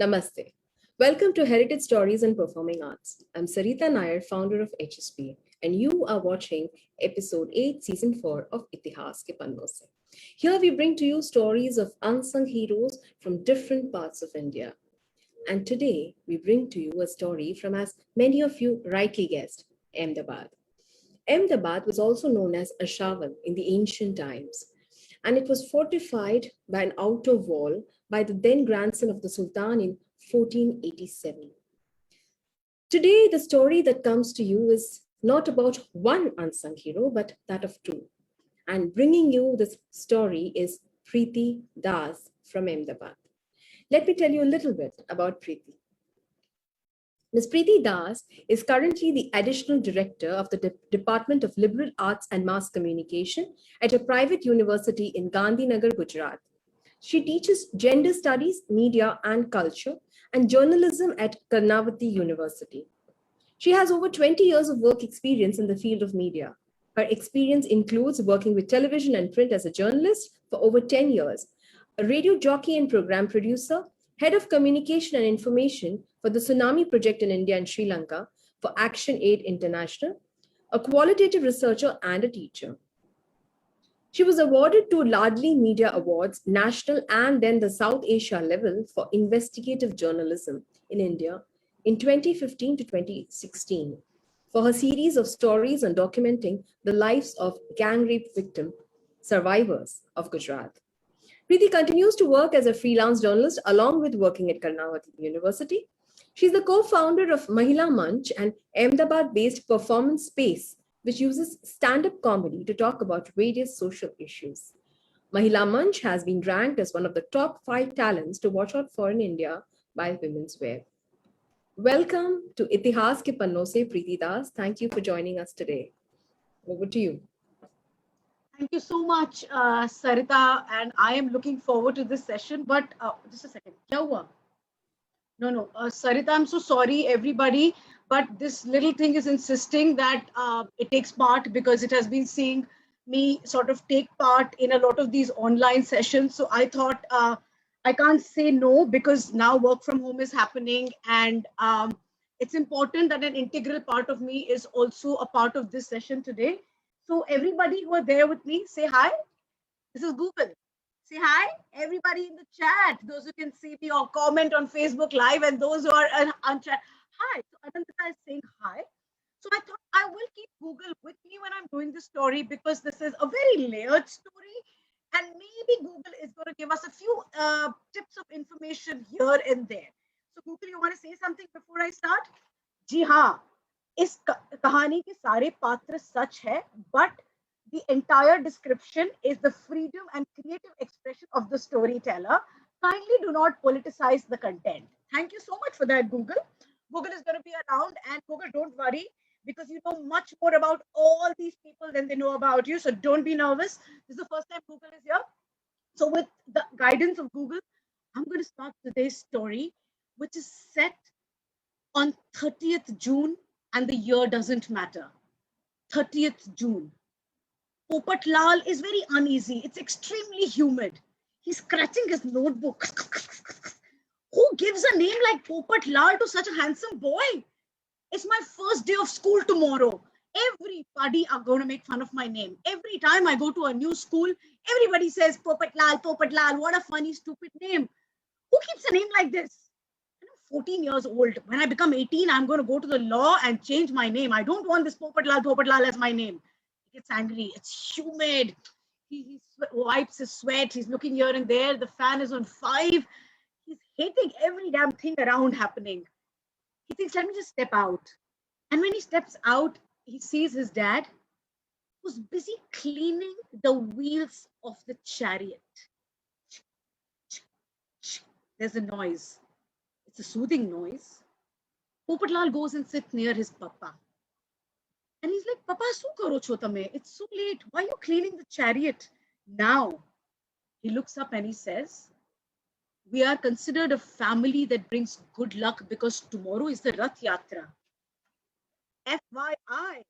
Namaste. Welcome to Heritage Stories and Performing Arts. I'm Sarita Nair, founder of HSPA, and you are watching episode 8, season 4 of Itihaas Ke Pannon Se. Here we bring to you stories of unsung heroes from different parts of India. And today we bring to you a story from, as many of you rightly guessed, Ahmedabad. Ahmedabad was also known as Ashaval in the ancient times, and it was fortified by an outer wall by the then grandson of the Sultan in 1487. Today, the story that comes to you is not about one unsung hero, but that of two. And bringing you this story is Preeti Das from Ahmedabad. Let me tell you a little bit about Preeti. Ms. Preeti Das is currently the Additional Director of the Department of Liberal Arts and Mass Communication at a private university in Gandhinagar, Gujarat. She teaches gender studies, media and culture, and journalism at Karnavati University. She has over 20 years of work experience in the field of media. Her experience includes working with television and print as a journalist for over 10 years, a radio jockey and program producer, head of communication and information for the Tsunami Project in India and Sri Lanka for Action Aid International, a qualitative researcher and a teacher. She was awarded 2 Ladli Media Awards, national and then the South Asia level, for investigative journalism in India in 2015 to 2016 for her series of stories on documenting the lives of gang rape victim survivors of Gujarat. Preeti continues to work as a freelance journalist along with working at Karnavati University. She's the co-founder of Mahila Manch, an Ahmedabad-based performance space which uses stand-up comedy to talk about various social issues. Mahila Manch has been ranked as one of the top 5 talents to watch out for in India by Women's Wear. Welcome to Itihaas Ke Pannon Se, Preeti Das. Thank you for joining us today. Over to you. Thank you so much, Sarita, and I am looking forward to this session. But just a second. Kya hua? No. Sarita, I'm so sorry, everybody, but this little thing is insisting that it takes part because it has been seeing me sort of take part in a lot of these online sessions. So I thought I can't say no because now work from home is happening, and it's important that an integral part of me is also a part of this session today. So everybody who are there with me, say hi. This is Google. Say hi, everybody in the chat. Those who can see me or comment on Facebook Live, and those who are on chat. Hi. So Anantita is saying hi. So I thought I will keep Google with me when I'm doing this story because this is a very layered story. And maybe Google is going to give us a few tips of information here and there. So Google, you want to say something before I start? जी हाँ, इस कहानी के सारे पात्र सच है, but the entire description is the freedom and creative expression of the storyteller. Kindly do not politicize the content. Thank you so much for that, Google. Google is going to be around, and Google, don't worry, because you know much more about all these people than they know about you. So don't be nervous. This is the first time Google is here. So with the guidance of Google, I'm going to start today's story, which is set on 30th June, and the year doesn't matter. 30th June. Popat Lal is very uneasy. It's extremely humid. He's scratching his notebook. Who gives a name like Popat Lal to such a handsome boy? It's my first day of school tomorrow. Everybody are going to make fun of my name. Every time I go to a new school, everybody says Popat Lal, what a funny, stupid name. Who keeps a name like this? I'm 14 years old. When I become 18, I'm going to go to the law and change my name. I don't want this Popat Lal as my name. He gets angry. It's humid. He wipes his sweat. He's looking here and there. The fan is on 5. He's hating every damn thing around happening. He thinks, let me just step out. And when he steps out, he sees his dad, who's busy cleaning the wheels of the chariot. There's a noise. It's a soothing noise. Popat Lal goes and sits near his papa. And he's like, Papa, su karo cho tame? It's so late. Why are you cleaning the chariot now? He looks up and he says, we are considered a family that brings good luck because tomorrow is the Rath Yatra. FYI,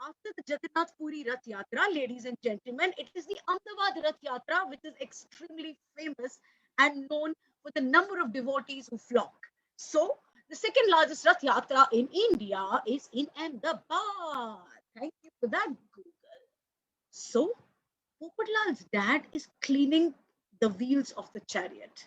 after the Jagannath Puri Rath Yatra, ladies and gentlemen, it is the Ahmedabad Rath Yatra, which is extremely famous and known with the number of devotees who flock. So, the second largest Rath Yatra in India is in Ahmedabad. Thank you for that, Google. So, Popatlal's dad is cleaning the wheels of the chariot.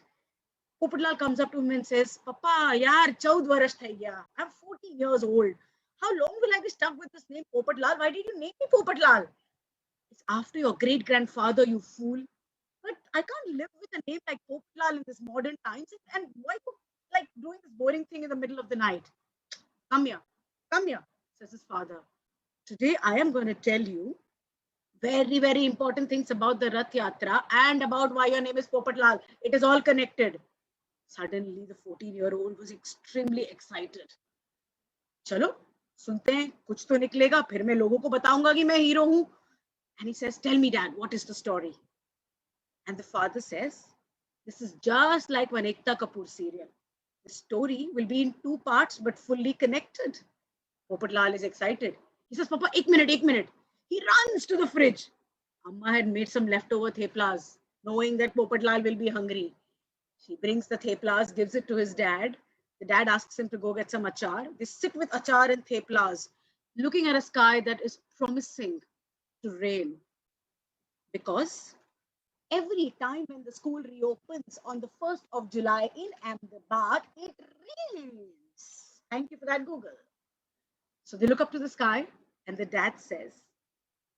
Popatlal comes up to him and says, Papa, yaar, 14 varash thai gaya. I'm 14 years old. How long will I be stuck with this name Popatlal? Why did you name me Popatlal? It's after your great grandfather, you fool. But I can't live with a name like Popatlal in this modern times. And why you like doing this boring thing in the middle of the night? Come here, says his father. Today I am going to tell you very, very important things about the Rath Yatra and about why your name is Popatlal. It is all connected. Suddenly, the 14-year-old was extremely excited. चलो सुनते हैं कुछ तो निकलेगा फिर मैं लोगों को बताऊंगा कि मैं हीरो हूं. And he says, tell me, Dad, what is the story? And the father says, this is just like one Ekta Kapoor serial. The story will be in 2 parts but fully connected. Popatlal is excited. He says, Papa, ek minute. He runs to the fridge. Amma had made some leftover theplas, knowing that Popatlal will be hungry. She brings the theplas, gives it to his dad. The dad asks him to go get some achar. They sit with achar and theplas, looking at a sky that is promising to rain. Because every time when the school reopens on the 1st of July in Ahmedabad, it rains. Thank you for that, Google. So they look up to the sky and the dad says,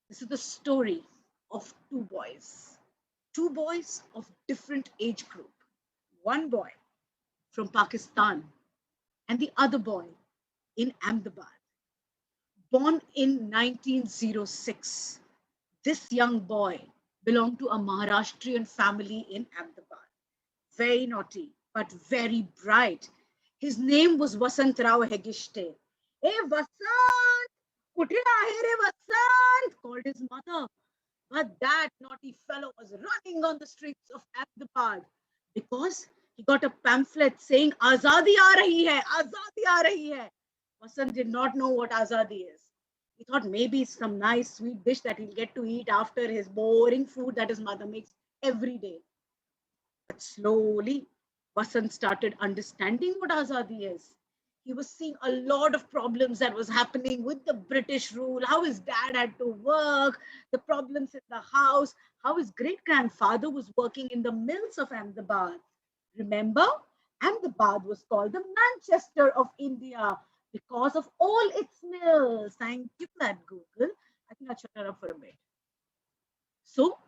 this is the story of 2 boys. 2 boys of different age group. One boy from Pakistan and the other boy in Ahmedabad. Born in 1906, this young boy belonged to a Maharashtrian family in Ahmedabad. Very naughty, but very bright. His name was Vasantrao Hegishte. Hey, Vasant! Kuthre aahe re Vasant? Called his mother. But that naughty fellow was running on the streets of Ahmedabad because he got a pamphlet saying Azadi aa rahi hai, Azadi aa rahi hai. Vasant did not know what Azadi is. He thought maybe some nice sweet dish that he'll get to eat after his boring food that his mother makes every day. But slowly, Vasant started understanding what Azadi is. He was seeing a lot of problems that was happening with the British rule, how his dad had to work, the problems in the house, how his great-grandfather was working in the mills of Ahmedabad. Remember, Ahmedabad was called the Manchester of India because of all its mills. Thank you for that, Google. I think I'll shut it up for a bit. So,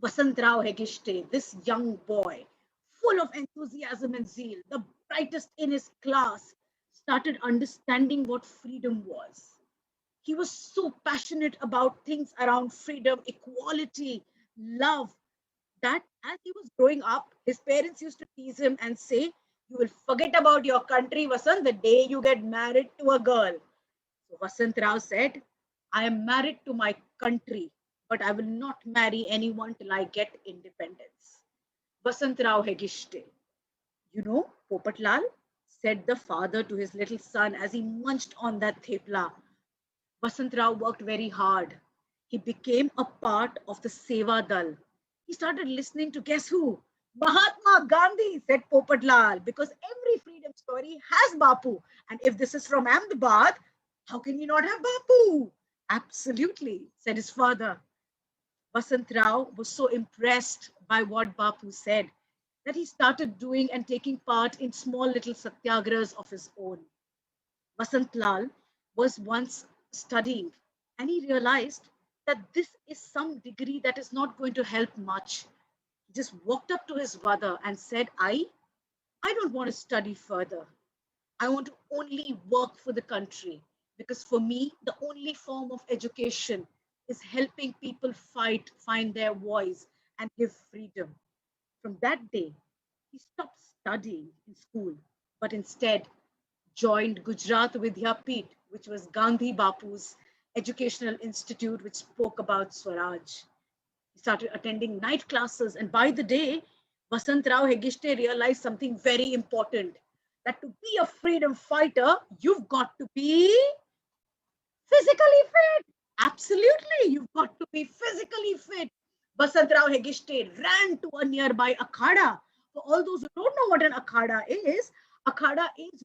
Vasantrao Hegishte, this young boy, full of enthusiasm and zeal, the brightest in his class, started understanding what freedom was. He was so passionate about things around freedom, equality, love, that as he was growing up, his parents used to tease him and say, you will forget about your country, Vasant, the day you get married to a girl. So Vasant Rao said, I am married to my country, but I will not marry anyone till I get independence. Vasant Rao Hegishte. You know, Popatlal, said the father to his little son as he munched on that thepla. Vasant Rao worked very hard. He became a part of the Seva Dal. He started listening to guess who? Mahatma Gandhi, said Popatlal, because every freedom story has Bapu. And if this is from Ahmedabad, how can you not have Bapu? Absolutely, said his father. Vasant Rao was so impressed by what Bapu said that he started doing and taking part in small little satyagrahas of his own. Vasant Lal was once studying and he realized that this is some degree that is not going to help much. He just walked up to his mother and said, I don't want to study further. I want to only work for the country because for me, the only form of education is helping people fight, find their voice and give freedom. From that day, he stopped studying in school, but instead joined Gujarat Vidyapeeth, which was Gandhi Bapu's educational institute, which spoke about Swaraj. He started attending night classes, and by the day, Vasant Rao Hegishte realized something very important, that to be a freedom fighter, you've got to be physically fit. Absolutely, you've got to be physically fit. Vasant Rao Hegishte ran to a nearby akhada For all those who don't know what an akhada is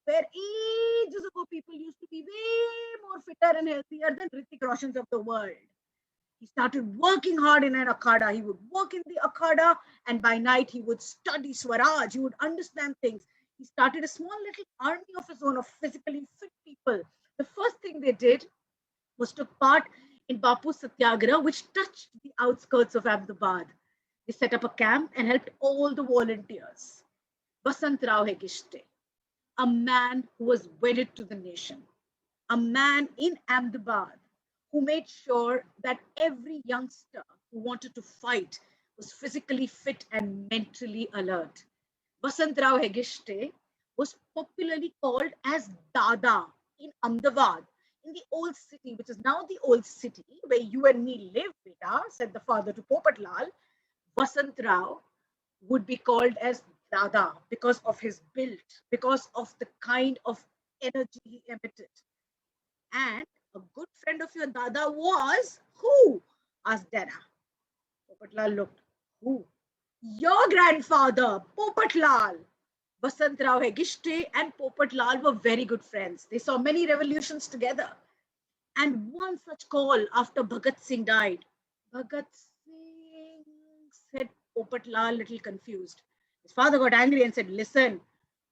where ages ago people used to be way more fitter and healthier than Hrithik Roshans of the world. He started working hard in an akhada. He would work in the akhada, and by night he would study Swaraj. He would understand things. He started a small little army of his own of physically fit people. The first thing they did was took part in Bapu's Satyagraha, which touched the outskirts of Ahmedabad. They set up a camp and helped all the volunteers. Vasant Rao Hegishte, a man who was wedded to the nation, a man in Ahmedabad who made sure that every youngster who wanted to fight was physically fit and mentally alert. Vasant Rao Hegishte was popularly called as Dada in Ahmedabad, in the old city, which is now the old city where you and me live, beta, said the father to Popatlal. Vasant Rao would be called as Dada because of his build, because of the kind of energy he emitted. And a good friend of your Dada was who? Asked Dana. Popatlal looked. Who? Your grandfather, Popatlal. Vasant Rao Hegishte and Popatlal were very good friends. They saw many revolutions together. And one such call after Bhagat Singh died. Bhagat Singh, said Popatlal, little confused. His father got angry and said, listen,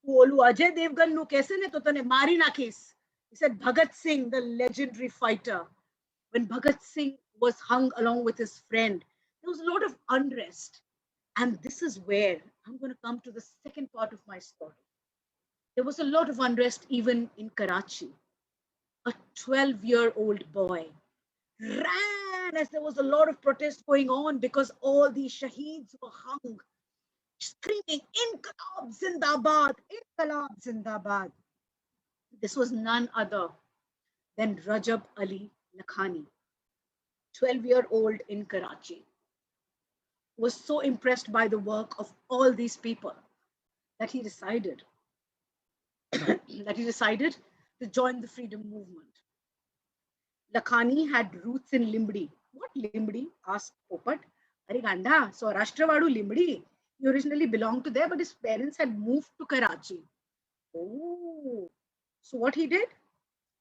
Olu Ajay Devgan nu kaise ne to tane mari nakhis. He said, Bhagat Singh, the legendary fighter. When Bhagat Singh was hung along with his friend, there was a lot of unrest. And this is where I'm going to come to the second part of my story. There was a lot of unrest even in Karachi. A 12-year-old boy ran as there was a lot of protest going on because all these shaheeds were hung, screaming, Inqilab Zindabad, Inqilab Zindabad. This was none other than Rajab Ali Lakhani, 12-year-old in Karachi, was so impressed by the work of all these people that he decided to join the freedom movement. Lakhani had roots in Limbdi. What Limbdi? Asked Popat. Are Ganda, so Rashtravaadu Limbdi. He originally belonged to there, but his parents had moved to Karachi. Oh, so what he did?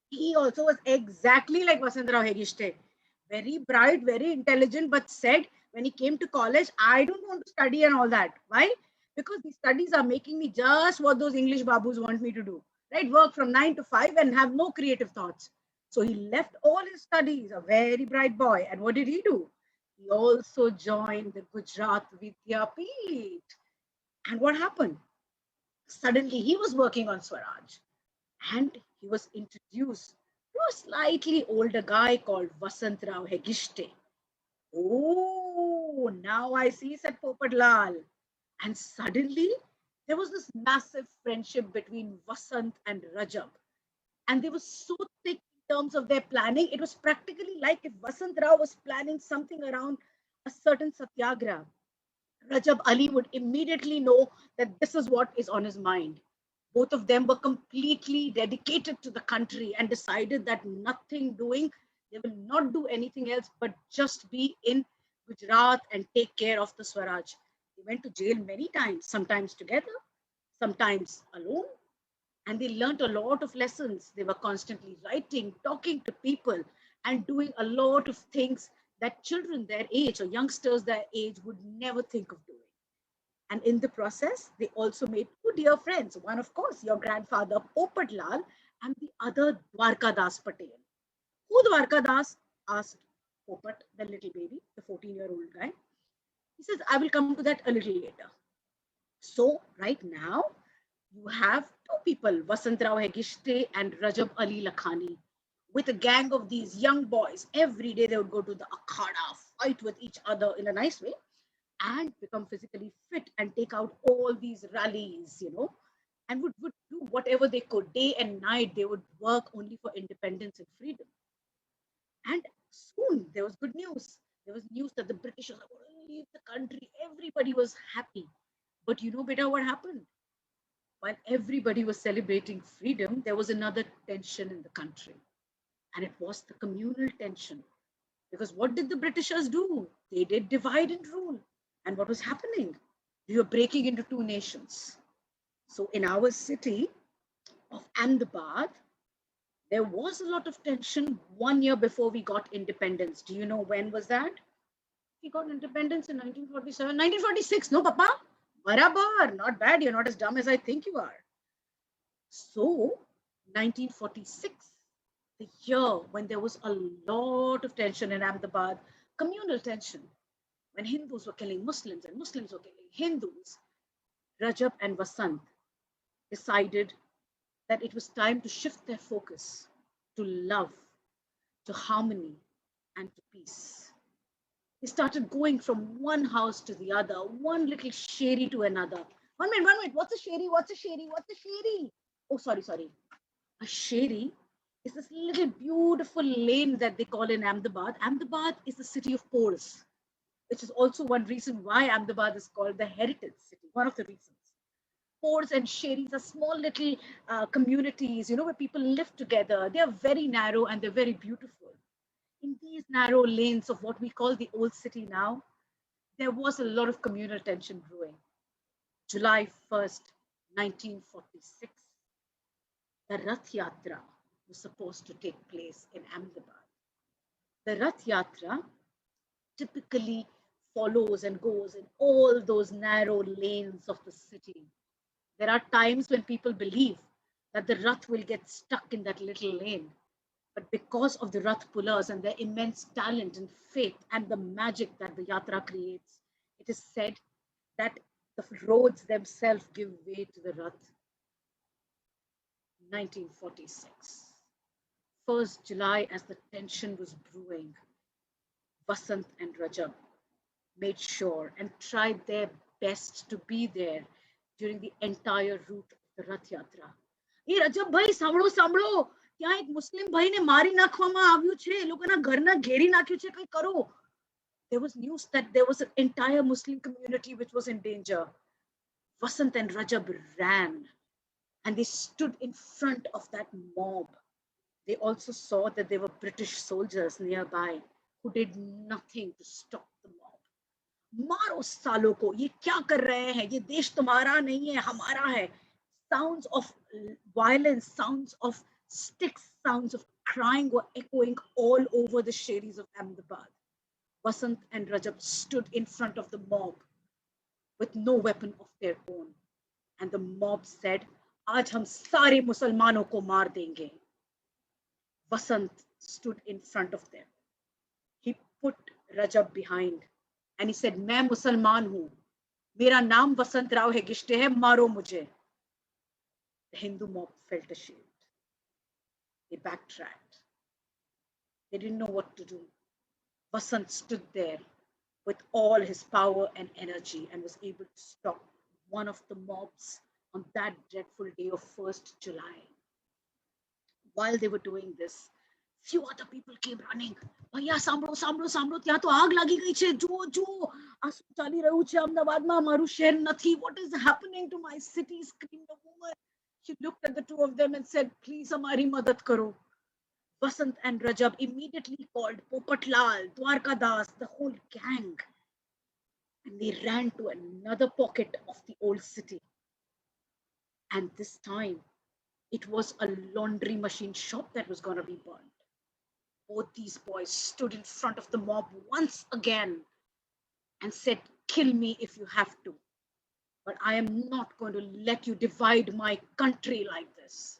He also was exactly like Vasant Rao Hegishte. Very bright, very intelligent, but said when he came to college, I don't want to study and all that. Why? Because these studies are making me just what those English babus want me to do. Right? Work from 9 to 5 and have no creative thoughts. So he left all his studies, a very bright boy. And what did he do? He also joined the Gujarat Vidyapeeth. And what happened? Suddenly he was working on Swaraj. And he was introduced to a slightly older guy called Vasant Rao Hegishte. Oh, now I see, said Popatlal. And suddenly there was this massive friendship between Vasant and Rajab. And they were so thick in terms of their planning. It was practically like if Vasant Rao was planning something around a certain satyagraha, Rajab Ali would immediately know that this is what is on his mind. Both of them were completely dedicated to the country and decided that nothing doing, they will not do anything else but just be in Gujarat and take care of the Swaraj. They went to jail many times, sometimes together, sometimes alone, and they learned a lot of lessons. They were constantly writing, talking to people, and doing a lot of things that children their age or youngsters their age would never think of doing. And in the process, they also made two dear friends. One, of course, your grandfather, Popat Lal, and the other, Dwarka Das Patel. Who Dwarka Das? Asked Popat, the little baby, the 14-year-old guy. He says, I will come to that a little later. So, right now, you have two people, Vasant Rao Hegishte and Rajab Ali Lakhani, with a gang of these young boys. Every day they would go to the akhada, fight with each other in a nice way, and become physically fit and take out all these rallies, and would do whatever they could. Day and night, they would work only for independence and freedom. And soon there was good news. There was news that the British were going to leave the country. Everybody was happy. But you know, beta, what happened? While everybody was celebrating freedom, there was another tension in the country. And it was the communal tension. Because what did the Britishers do? They did divide and rule. And what was happening? We were breaking into two nations. So in our city of Ahmedabad, there was a lot of tension 1 year before we got independence. Do you know when was that? We got independence in 1947, 1946. No, Papa? Barabar. Not bad. You're not as dumb as I think you are. So, 1946, the year when there was a lot of tension in Ahmedabad, communal tension, when Hindus were killing Muslims and Muslims were killing Hindus, Rajab and Vasant decided that it was time to shift their focus to love, to harmony, and to peace. They started going from one house to the other, one little sherry to another. 1 minute. What's a sherry? What's a sherry? What's a sherry? Oh, sorry. A sherry is this little beautiful lane that they call in Ahmedabad. Ahmedabad is the city of Poles, which is also one reason why Ahmedabad is called the heritage city, one of the reasons. Poles and sherries are small little communities, where people live together. They are very narrow and they're very beautiful. In these narrow lanes of what we call the old city now, there was a lot of communal tension brewing. July 1st, 1946, the Rath Yatra was supposed to take place in Ahmedabad. The Rath Yatra typically follows and goes in all those narrow lanes of the city. There are times when people believe that the Rath will get stuck in that little lane. But because of the Rath pullers and their immense talent and faith and the magic that the Yatra creates, it is said that the roads themselves give way to the Rath. 1946. 1st July, as the tension was brewing, Vasant and Rajab made sure and tried their best to be there during the entire route of the Rath Yatra. Hey Rajab bhai, સાંભળો ત્યાં એક મુસ્લિમ ભાઈને મારી નાખવામાં આવ્યું છે, એ લોકોના ઘરના ઘેરી નાખ્યું છે, કંઈ કરો. There was news that there was an entire Muslim community which was in danger. Vasant and Rajab ran and they stood in front of that mob. They also saw that there were British soldiers nearby who did nothing to stop the mob. मारो सालों को, ये क्या कर रहे हैं, ये देश तुम्हारा नहीं है, हमारा है. Sounds of violence, sounds of sticks, sounds of crying were echoing all over the sherries of Ahmedabad. Vasant and Rajab stood in front of the mob with no weapon of their own. And the mob said, आज हम सारे मुसलमानों को मार देंगे. Vasant stood in front of them. He put Rajab behind and he said, मैं मुसलमान हूं, मेरा नाम वसंत राव हेगिष्टे है, मारो मुझे. The Hindu mob felt ashamed. They backtracked. They didn't know what to do. Vasant stood there with all his power and energy and was able to stop one of the mobs on that dreadful day of 1st July. While they were doing this, few other people came running. ભૈયા સાંભળો, ત્યાં તો આગ લાગી ગઈ છે, જુઓ, આ શું ચાલી રહ્યું છે અમદાવાદમાં, મારું શહેર નથી, what is happening to my city, screamed a woman. She looked at the two of them and said, please हमारी मदद करो. Vasant and Rajab immediately called Popatlal, Dwarkadas, the whole gang. And they ran to another pocket of the old city. And this time, it was a laundry machine shop that was going to be burned. Both these boys stood in front of the mob once again and said, kill me if you have to, but I am not going to let you divide my country like this.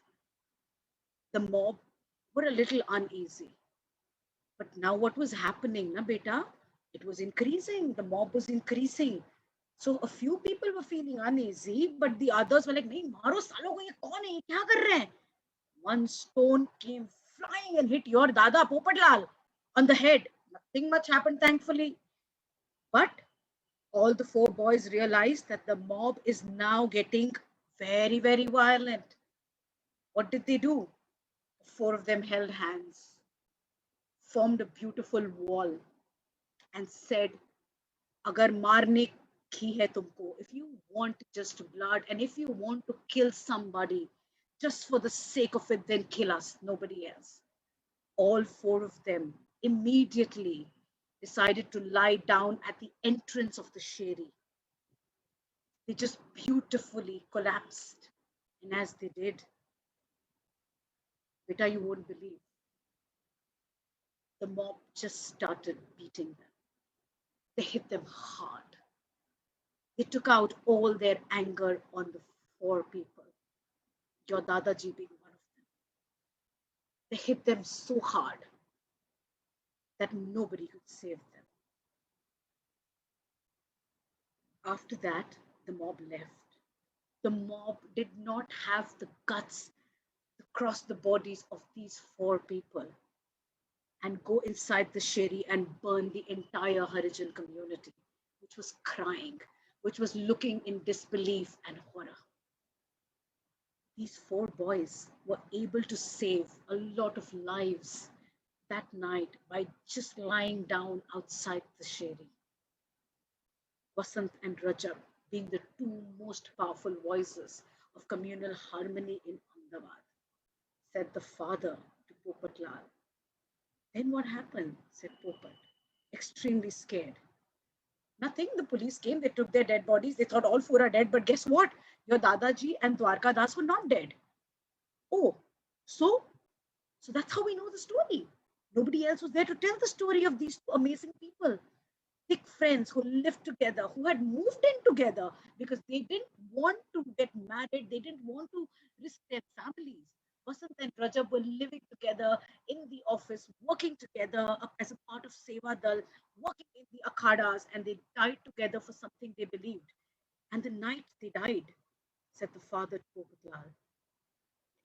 The mob were a little uneasy. But now what was happening, na beta? It was increasing. The mob was increasing. So a few people were feeling uneasy, but the others were like, nahi, maro salo ko, ye kaun hai? Ye kya kar rahe hain? One stone came flying and hit your dada Popatlal on the head. Nothing much happened, thankfully. But all the four boys realized that the mob is now getting very, very violent. What did they do? Four of them held hands, formed a beautiful wall, and said, Agar marne ki hai tumko, if you want just blood and if you want to kill somebody just for the sake of it, then kill us, nobody else. All four of them immediately decided to lie down at the entrance of the sherry. They just beautifully collapsed. And as they did, beta, you won't believe, the mob just started beating them. They hit them hard. They took out all their anger on the four people, your Dadaji being one of them. They hit them so hard that nobody could save them. After that, the mob left. The mob did not have the guts to cross the bodies of these four people and go inside the sherry and burn the entire Harijan community, which was crying, which was looking in disbelief and horror. These four boys were able to save a lot of lives that night by just lying down outside the sherry. Vasant and Rajab being the two most powerful voices of communal harmony in Ahmedabad, said the father to Popat Lal. Then what happened? Said Popat, extremely scared. Nothing. The police came, they took their dead bodies. They thought all four are dead, but guess what? Your Dadaji and Dwarka Das were not dead. Oh, so that's how we know the story. Nobody else was there to tell the story of these two amazing people. Thick friends who lived together, who had moved in together because they didn't want to get married, they didn't want to risk their families. Vasant and Rajab were living together in the office, working together as a part of Seva Dal, working in the akhadas, and they died together for something they believed. And the night they died, said the father to Popat,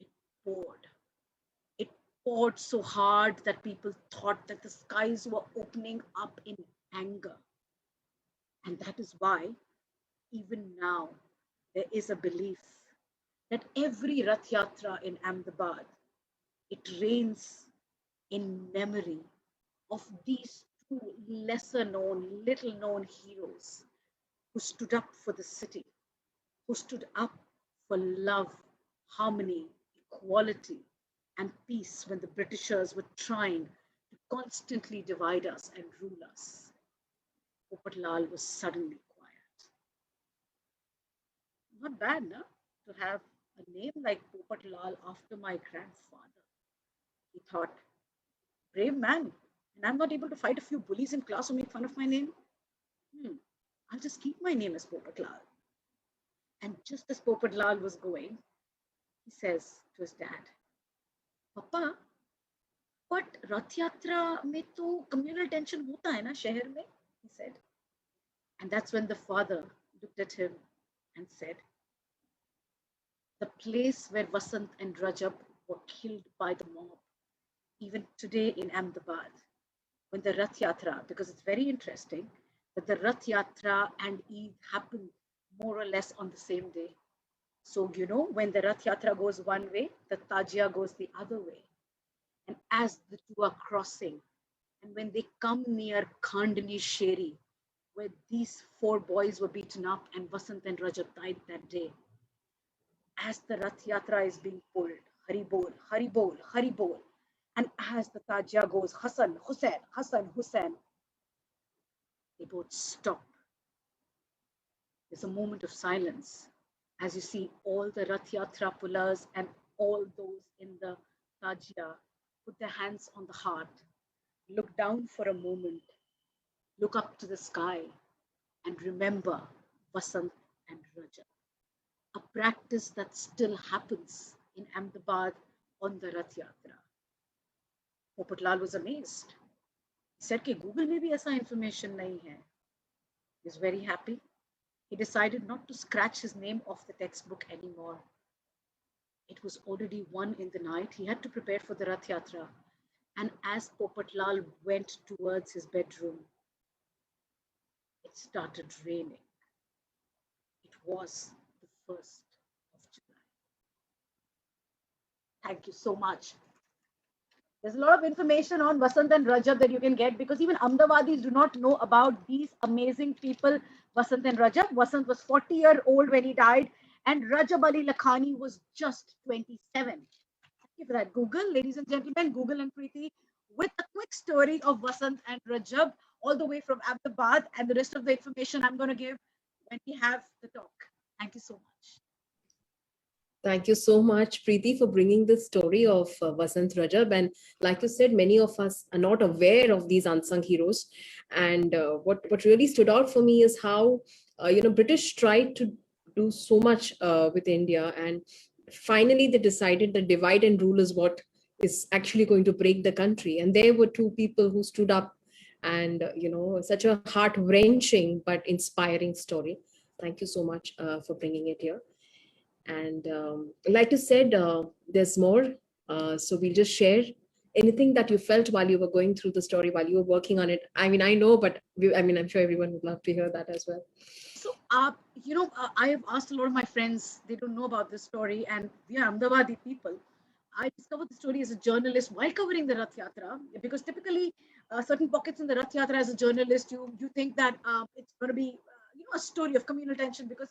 it poured. It poured so hard that people thought that the skies were opening up in anger. And that is why, even now, there is a belief that every Rath Yatra in Ahmedabad, it rains in memory of these two lesser known, little known heroes who stood up for the city, who stood up for love, harmony, equality, and peace when the Britishers were trying to constantly divide us and rule us. Popat Lal was suddenly quiet. Not bad, no? To have a name like Popat Lal after my grandfather. He thought, brave man, and I'm not able to fight a few bullies in class who make fun of my name. I'll just keep my name as Popat Lal. And just as Popat Lal was going, he says to his dad, Papa, but Rath Yatra में तो communal tension होता है ना शहर में, he said. And that's when the father looked at him and said, the place where Vasant and Rajab were killed by the mob, even today in Ahmedabad, when the Rath Yatra, because it's very interesting that the Rath Yatra and Eid happened more or less on the same day. So, when the Rath Yatra goes one way, the Tajia goes the other way. And as the two are crossing, and when they come near Khandni Sheri, where these four boys were beaten up and Vasant and Rajab died that day, as the Rath Yatra is being pulled, Hari Bol, Hari Bol, Hari Bol, and as the Tajia goes, Hassan, Hussain, they both stop. There's a moment of silence as you see all the Rath Yatra pullers and all those in the Tajia put their hands on the heart, look down for a moment, look up to the sky, and remember Vasant and Rajab. A practice that still happens in Ahmedabad on the Rath Yatra. Popat Lal was amazed. He said कि Google में भी ऐसा information नहीं है. He was very happy. He decided not to scratch his name off the textbook anymore. It was already 1 in the night. He had to prepare for the Rath Yatra. And as Popat Lal went towards his bedroom, it started raining. It was the 1st of July. Thank you so much. There's a lot of information on Vasant and Rajab that you can get because even Ahmedabadis do not know about these amazing people, Vasant and Rajab. Vasant was 40-year-old when he died, and Rajab Ali Lakhani was just 27. Thank you for that. Google, ladies and gentlemen, Google and Preeti, with a quick story of Vasant and Rajab, all the way from Ahmedabad, and the rest of the information I'm going to give when we have the talk. Thank you so much. Thank you so much, Preeti, for bringing the story of Vasant Rajab. And like you said, many of us are not aware of these unsung heroes. And what really stood out for me is how British tried to do so much with India, and finally they decided that divide and rule is what is actually going to break the country. And there were two people who stood up, and such a heart wrenching but inspiring story. Thank you so much for bringing it here. And like you said, there's more. So we'll just share anything that you felt while you were going through the story, while you were working on it. I mean, I know, but I'm sure everyone would love to hear that as well. So, I have asked a lot of my friends, they don't know about this story, and we are Ahmedabadi people. I discovered the story as a journalist while covering the Rath Yatra, because typically certain pockets in the Rath Yatra as a journalist, you think that it's going to be, a story of communal tension, because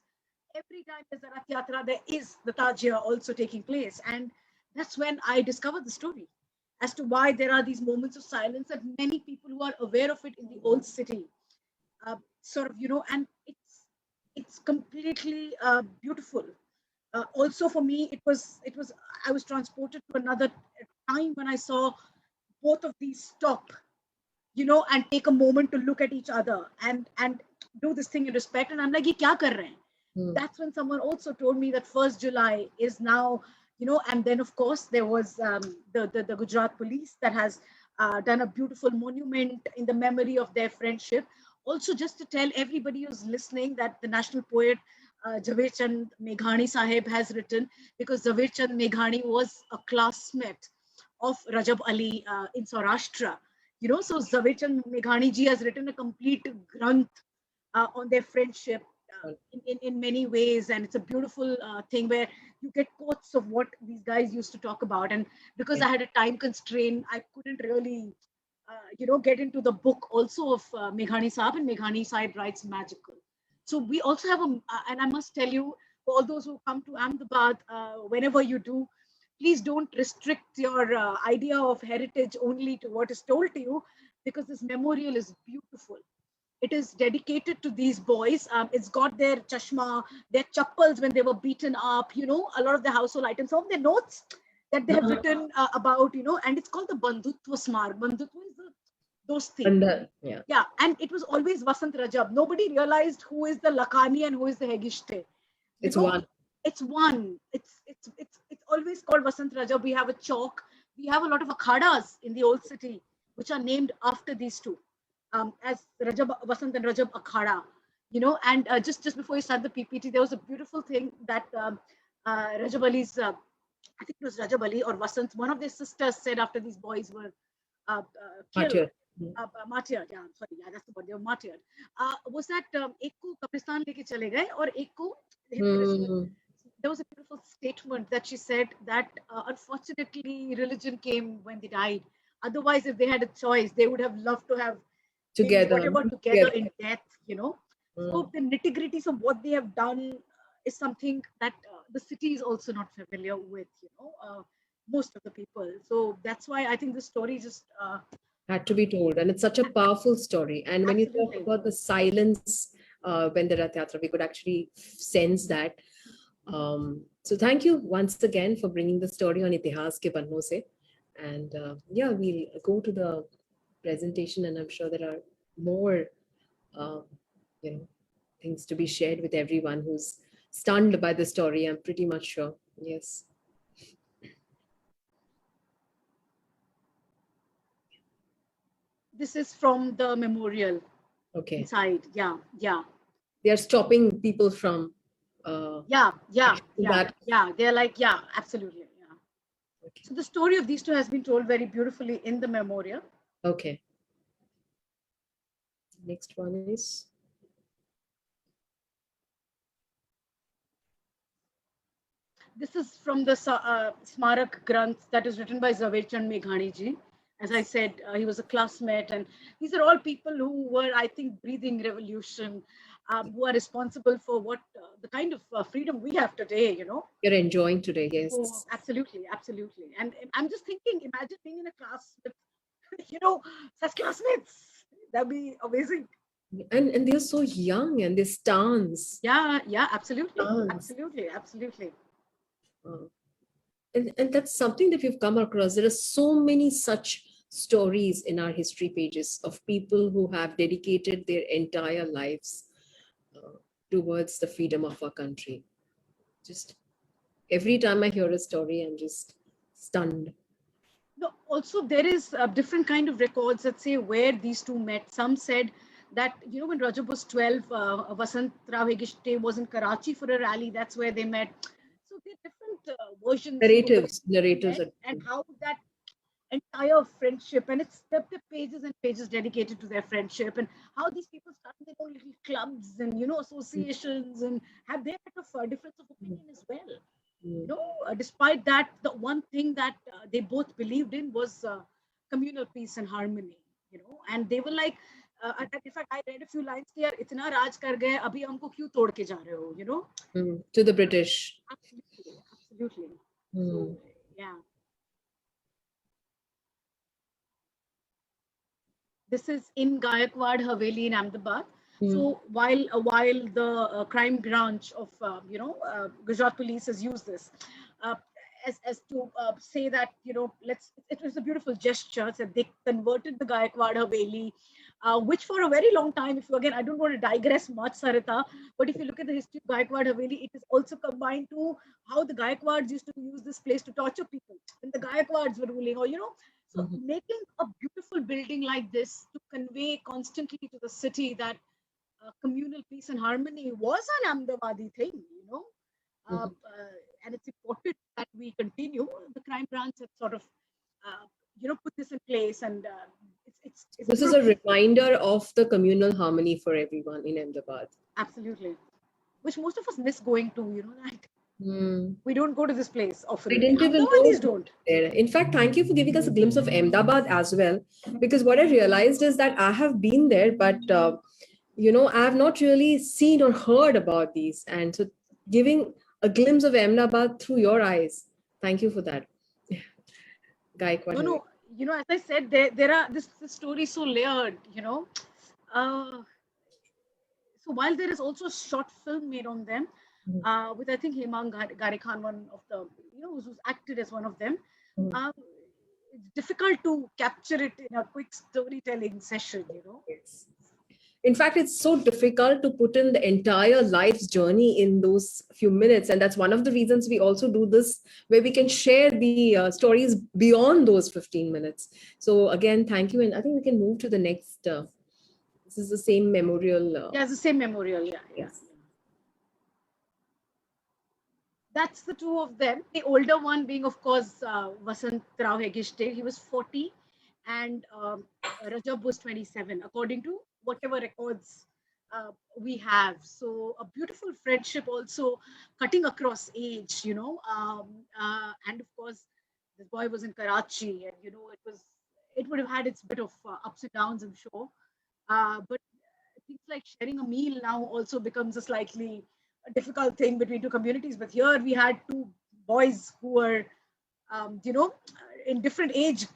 every time there's a Rath Yatra, there is the Tajia also taking place. And that's when I discovered the story as to why there are these moments of silence that many people who are aware of it in the old city sort of, and it's completely beautiful. Also for me, it was I was transported to another time when I saw both of these stop, and take a moment to look at each other and do this thing in respect. And I'm like, ye kya kar rahe hain? Hmm. That's when someone also told me that 1st July is now, and then of course there was the Gujarat police that has done a beautiful monument in the memory of their friendship. Also, just to tell everybody who's listening that the national poet Javed Chand Meghani Sahib has written, because Javed Chand Meghani was a classmate of Rajab Ali in Saurashtra. So Javed Chand Meghani ji has written a complete granth on their friendship in many ways. And it's a beautiful thing where you get quotes of what these guys used to talk about. And because I had a time constraint, I couldn't really, get into the book also of Meghani Saab, and Meghani Saib writes magical. So we also have and I must tell you, for all those who come to Ahmedabad, whenever you do, please don't restrict your idea of heritage only to what is told to you, because this memorial is beautiful. It is dedicated to these boys. It's got their chashma, their chappals when they were beaten up, a lot of the household items, some of their notes that they have written about, and it's called the Bandhutva Smar. Bandhutva is those things. Yeah. Yeah, and it was always Vasant Rajab. Nobody realized who is the Lakani and who is the Hegishte. It's one. It's one. It's always called Vasant Rajab. We have a chalk. We have a lot of akhadas in the old city, which are named after these two, as Rajab Vasant and Rajab Akhada. And just before you start the PPT, there was a beautiful thing that Rajab Ali's, I think it was Rajab Ali or Vasant, one of their sisters said after these boys were killed. Martyr. Martyred, yeah, sorry, yeah, that's the word, they were martyred. Was that एक को कब्रिस्तान लेके चले गए और एक को there was a beautiful statement that she said that unfortunately religion came when they died. Otherwise, if they had a choice, they would have loved to have Together. whatever together in death. So the nitty-gritties of what they have done is something that the city is also not familiar with, most of the people. So that's why I think the story just had to be told, and it's such a powerful story. And when you talk absolutely. about the silence when the Rath Yatra, we could actually sense that. So thank you once again for bringing the story on Itihaas Ke Pannon Se. And yeah, we'll go to the presentation, and I'm sure there are more things to be shared with everyone who's stunned by the story. I'm pretty much sure. Yes. This is from the memorial. Okay. Inside. Yeah. They are stopping people from. Yeah. That. Yeah. They're like, yeah, absolutely. Yeah. Okay. So the story of these two has been told very beautifully in the memorial. Okay. Next one is. This is from the Smarak Granth that is written by Javed Chand Meghani ji. As I said, he was a classmate, and these are all people who were, I think, breathing revolution, who are responsible for what the kind of freedom we have today. You're enjoying today, yes. Oh, absolutely. And I'm just thinking, imagine being in a class with, such classmates. That'd be amazing. And they're so young and they stance. Yeah, absolutely, Stance. absolutely. Uh, and that's something that we've come across. There are so many such stories in our history pages of people who have dedicated their entire lives uh, towards the freedom of our country. Just every time I hear a story, I'm just stunned. No, also there is a different kind of records that say where these two met. Some said that, when Rajab was 12, Vasant Rao Hegde was in Karachi for a rally. That's where they met. So there are different versions, where they Narratives met are and different. how that entire friendship, and it's the pages and pages dedicated to their friendship, and how these people started their own little clubs and, associations, and have their bit of difference of opinion as well. Mm. Despite that, the one thing that they both believed in was communal peace and harmony. And they were like, in fact, I read a few lines here. इतना राज कर गए, अभी हमको क्यों तोड़ के जा रहे हो? To the British. Absolutely. So, Mm. yeah. This is in Gayakwad Haveli in Ahmedabad. So while the crime branch of Gujarat police has used this uh, as to say that, it was a beautiful gesture that they converted the Gayakwad Haveli, which for a very long time, if you again, I don't want to digress much, Sarita, but if you look at the history of Gayakwad Haveli, it is also combined to how the Gayakwads used to use this place to torture people when the Gayakwads were ruling, or so making a beautiful building like this to convey constantly to the city that communal peace and harmony was an Ahmedabadi thing, and it's important that we continue. The crime branch has sort of, put this in place, and it's This is a beautiful. reminder of the communal harmony for everyone in Ahmedabad. Absolutely, which most of us miss going to. That Mm. we don't go to this place We often. didn't even Ahmedabadis know don't. there. In fact, thank you for giving us a glimpse of Ahmedabad as well, because what I realized is that I have been there, but I have not really seen or heard about these. And so, giving a glimpse of Ahmedabad through your eyes, thank you for that, Gaikwad. No. As I said, there are this story so layered. Uh, so while there is also a short film made on them, with I think Hemang Gare Khan, one of the who's acted as one of them. Uh, it's difficult to capture it in a quick storytelling session. Yes. In fact, it's so difficult to put in the entire life's journey in those few minutes. And that's one of the reasons we also do this, where we can share the stories beyond those 15 minutes. So again, thank you. And I think we can move to the next. This is the same memorial. Yeah, it's the same memorial. Yeah. Yes. That's the two of them. The older one being, of course, Vasant Rao Hegde. He was 40, and Rajab was 27, according to whatever records we have. So a beautiful friendship, also cutting across age, and of course, this boy was in Karachi, and it would have had its bit of ups and downs, I'm sure. But things like sharing a meal now also becomes a slightly a difficult thing between two communities. But here we had two boys who were, in different age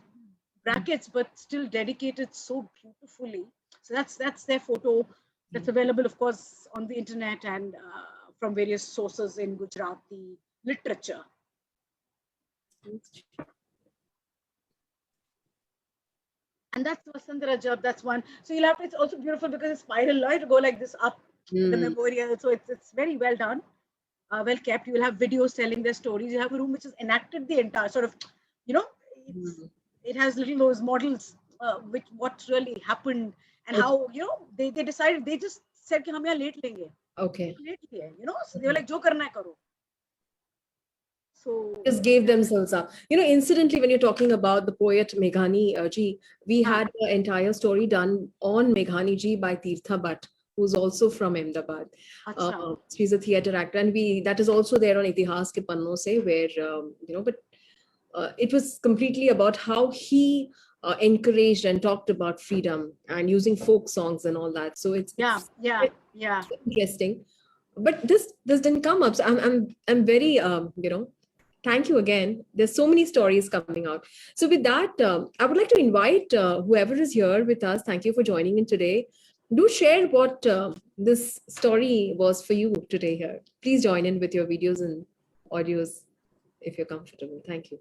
brackets, but still dedicated so beautifully. So that's their photo. That's available, of course, on the internet and from various sources in Gujarati literature. And that's Vasant Rajab. That's one. So you'll have to, it's also beautiful because it's spiral, right? To go like this up the memorial. So it's very well done, well kept. You will have videos telling their stories. You have a room which is enacted the entire sort of, it has little those models, which what really happened and how, they decided, they just said कि हम यहाँ late लेंगे. Okay. Late लिए, so they were like, जो करना है करो. So just gave themselves up. Incidentally, when you're talking about the poet Meghani ji, we had an entire story done on Meghani ji by Tirtha Bhatt, who's also from Ahmedabad. She's a theatre actor, and that is also there on Itihaas Ke Pannon Se, where but it was completely about how he encouraged and talked about freedom and using folk songs and all that. So it's interesting. But this didn't come up. So I'm very thank you again. There's so many stories coming out. So with that, I would like to invite whoever is here with us. Thank you for joining in today. Do share what this story was for you today here. Please join in with your videos and audios if you're comfortable. Thank you.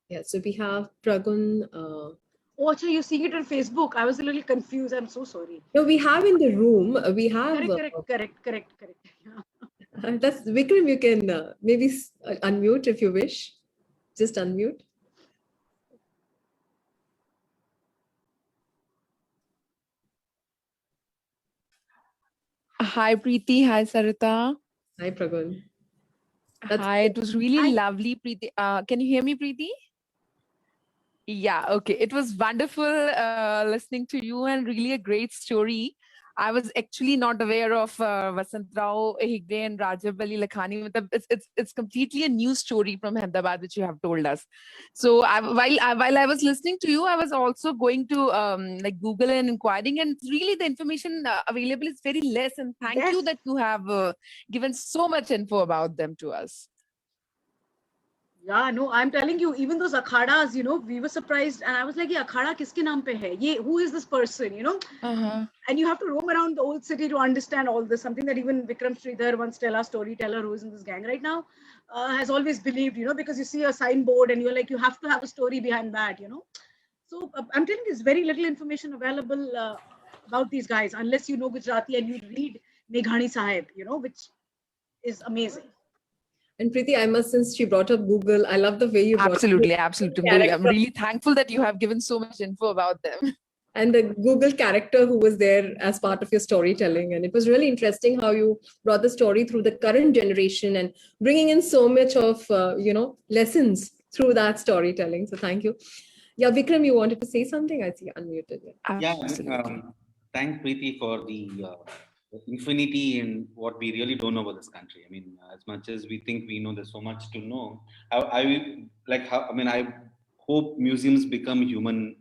Yeah, so we have Pragun. Oh, you're seeing it on Facebook. I was a little confused. I'm so sorry. No, we have in the room, we have... Correct. Yeah. That's Vikram, you can maybe unmute if you wish. Just unmute. Hi, Preeti. Hi, Sarita. Hi, Pragun. Hi, it was really lovely, Preeti. Can you hear me, Preeti? Yeah, okay. It was wonderful listening to you and really a great story. I was actually not aware of Vasant Rao Hegde and Rajab Ali Lakhani. It's completely a new story from Hyderabad which you have told us. So while I was listening to you, I was also going to like Google and inquiring, and really the information available is very less. And thank you that you have given so much info about them to us. Yeah, no, I'm telling you, even those akhadas, you know, we were surprised, and I was like, "Yeah, akhada kiske naam pe hai? Who is this person?" You know, and you have to roam around the old city to understand all this. Something that even Vikram Sridhar, once tell our storyteller who is in this gang right now, has always believed. You know, because you see a signboard and you're like, you have to have a story behind that. You know, so I'm telling you, there's very little information available about these guys unless you know Gujarati and you read Meghani Sahib. You know, which is amazing. And Preeti, I must, since she brought up Google, I love the way you brought Absolutely. I'm really thankful that you have given so much info about them. And the Google character who was there as part of your storytelling. And it was really interesting how you brought the story through the current generation and bringing in so much of, lessons through that storytelling. So thank you. Yeah, Vikram, you wanted to say something? I see you unmuted. Yeah, thanks, Preeti, for the infinity in what we really don't know about this country. I mean, as much as we think we know, there's so much to know. I hope museums become human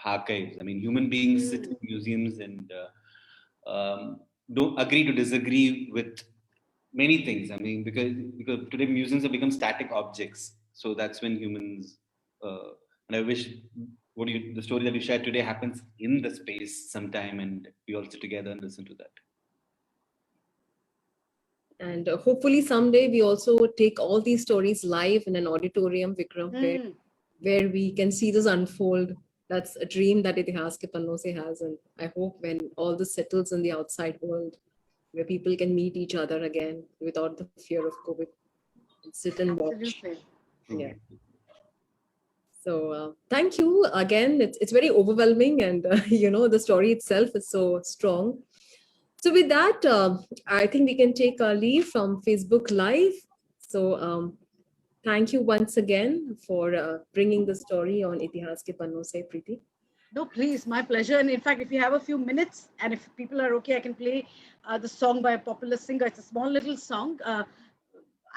archives. I mean, human beings sit in museums and don't agree to disagree with many things. I mean, because today museums have become static objects. So that's when humans. And I wish the story that you shared today happens in the space sometime, and we all sit together and listen to that. And hopefully someday we also take all these stories live in an auditorium, Vikram, where we can see this unfold. That's a dream that Itihaas Ke Pannon Se has. And I hope when all this settles in the outside world, where people can meet each other again without the fear of COVID, and sit and watch. Yeah. So thank you again. It's very overwhelming, and the story itself is so strong. So with that, I think we can take our leave from Facebook Live. So thank you once again for bringing the story on Itihaas Ke Pannon Se, Preeti. No, please, my pleasure. And in fact, if you have a few minutes and if people are okay, I can play the song by a popular singer. It's a small little song. I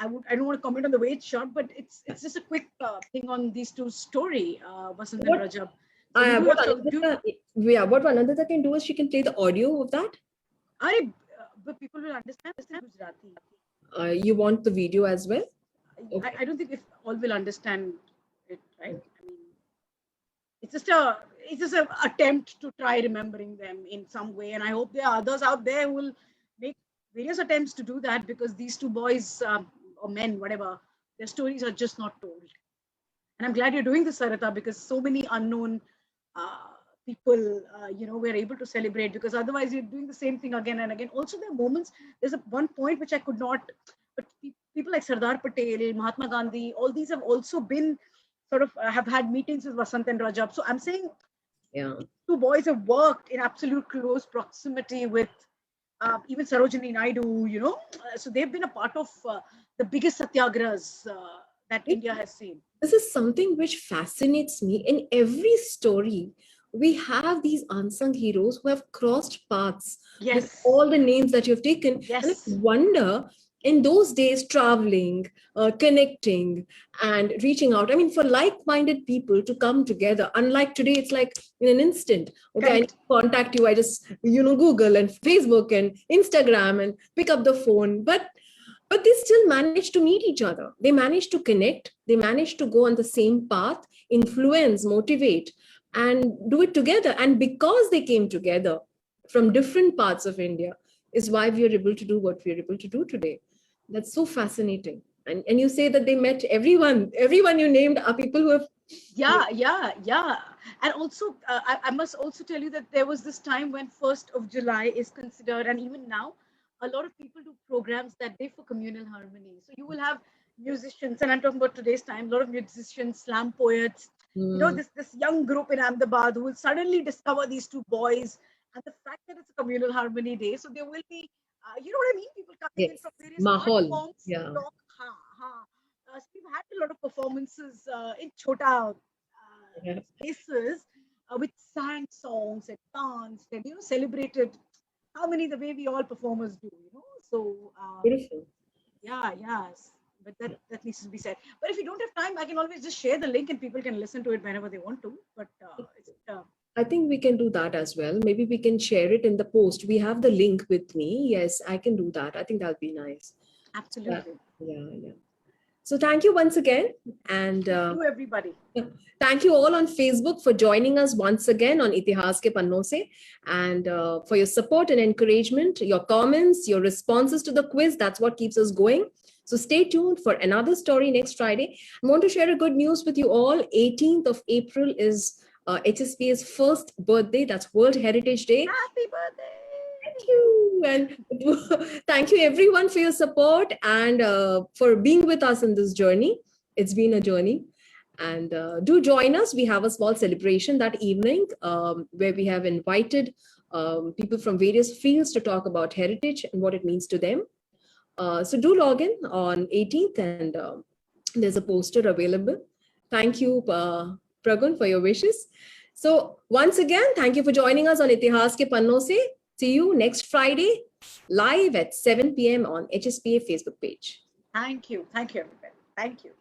don't want to comment on the way it's shot, but it's just a quick thing on these two story, Vasant and Rajab. What Anandita can do is she can play the audio of that. But people will understand Gujarati. You want the video as well? Okay. I don't think if all will understand it, right? I mean, it's just an attempt to try remembering them in some way, and I hope there are others out there who will make various attempts to do that, because these two boys or men, whatever, their stories are just not told. And I'm glad you're doing this, Sarita, because so many unknown people, we're able to celebrate, because otherwise you're doing the same thing again and again. Also, there are moments, there's one point which I could not, but people like Sardar Patel, Mahatma Gandhi, all these have also been sort of have had meetings with Vasant and Rajab. So I'm saying, two boys have worked in absolute close proximity with even Sarojini Naidu, so they've been a part of the biggest satyagrahas that India has seen. This is something which fascinates me. In every story, we have these unsung heroes who have crossed paths with all the names that you've taken. And I wonder, in those days, traveling, connecting, and reaching out. I mean, for like-minded people to come together, unlike today, it's like in an instant. Okay, I need to contact you. I just, Google and Facebook and Instagram and pick up the phone. But but they still managed to meet each other. They managed to connect. They managed to go on the same path, influence, motivate, and do it together. And because they came together from different parts of India, is why we are able to do what we are able to do today. That's so fascinating. And you say that they met everyone. Everyone you named are people who have. Yeah. And also, I must also tell you that there was this time when 1st of July is considered, and even now, a lot of people do programs that day for communal harmony. So you will have musicians, and I'm talking about today's time, a lot of musicians, slam poets, this young group in Ahmedabad who will suddenly discover these two boys, and the fact that it's a communal harmony day. So there will be, you know what I mean? People coming in from various art Mahal. forms. Yeah. So we've had a lot of performances in Chota spaces with sang songs and danced and celebrated harmony the way we all performers do. So Beautiful. Yes. But that needs to be said. But if you don't have time, I can always just share the link and people can listen to it whenever they want to. But I think we can do that as well. Maybe we can share it in the post. We have the link with me. Yes, I can do that. I think that'll be nice. Absolutely. Yeah. So thank you once again. And thank you, everybody. Thank you all on Facebook for joining us once again on Itihaas Ke Pannon Se, and for your support and encouragement, your comments, your responses to the quiz. That's what keeps us going. So stay tuned for another story next Friday. I want to share a good news with you all. 18th of April is HSPA's first birthday. That's World Heritage Day. Happy birthday. Thank you. And thank you everyone for your support and for being with us in this journey. It's been a journey. And do join us. We have a small celebration that evening where we have invited people from various fields to talk about heritage and what it means to them. So do log in on 18th and there's a poster available. Thank you, Pragun, for your wishes. So once again, thank you for joining us on Itihaas Ke Pannon Se. See you next Friday, live at 7 p.m. on HSPA Facebook page. Thank you. Thank you, everybody. Thank you.